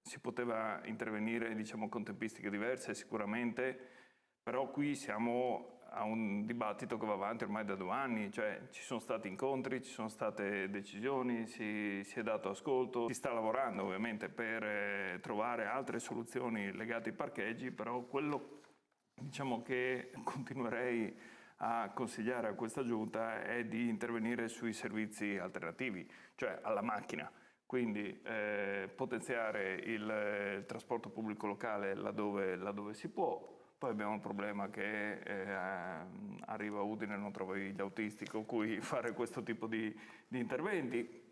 si poteva intervenire, diciamo, con tempistiche diverse sicuramente, però qui siamo a un dibattito che va avanti ormai da 2 anni, cioè ci sono stati incontri, ci sono state decisioni, si è dato ascolto, si sta lavorando ovviamente per trovare altre soluzioni legate ai parcheggi, però quello, diciamo, che continuerei a consigliare a questa Giunta è di intervenire sui servizi alternativi, cioè alla macchina. Quindi potenziare il trasporto pubblico locale laddove si può. Poi abbiamo il problema che arriva a Udine e non trova gli autisti con cui fare questo tipo di interventi.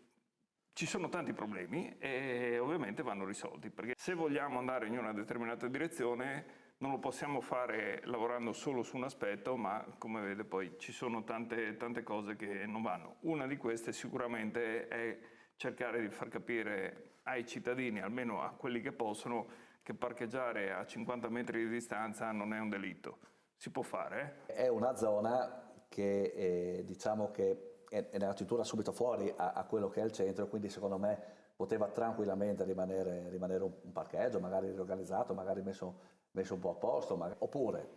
Ci sono tanti problemi e ovviamente vanno risolti, perché se vogliamo andare in una determinata direzione non lo possiamo fare lavorando solo su un aspetto, ma come vede poi ci sono tante cose che non vanno. Una di queste sicuramente è cercare di far capire ai cittadini, almeno a quelli che possono, che parcheggiare a 50 metri di distanza non è un delitto. Si può fare. È una zona che diciamo che è nella cintura subito fuori a quello che è il centro, quindi secondo me poteva tranquillamente rimanere un parcheggio, magari riorganizzato, magari messo un po' a posto, oppure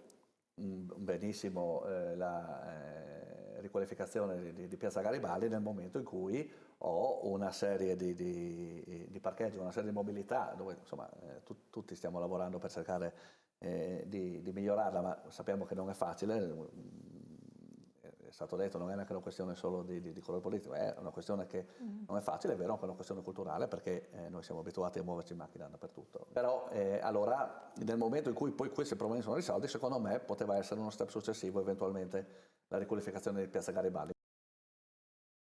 benissimo la riqualificazione di Piazza Garibaldi nel momento in cui ho una serie di parcheggi, una serie di mobilità dove insomma tutti stiamo lavorando per cercare di migliorarla, ma sappiamo che non è facile. È stato detto, non è neanche una questione solo di colore politico, è una questione che non è facile, è vero, anche una questione culturale, perché noi siamo abituati a muoverci in macchina dappertutto. Però allora, nel momento in cui poi questi problemi sono risolti, secondo me poteva essere uno step successivo eventualmente la riqualificazione di Piazza Garibaldi.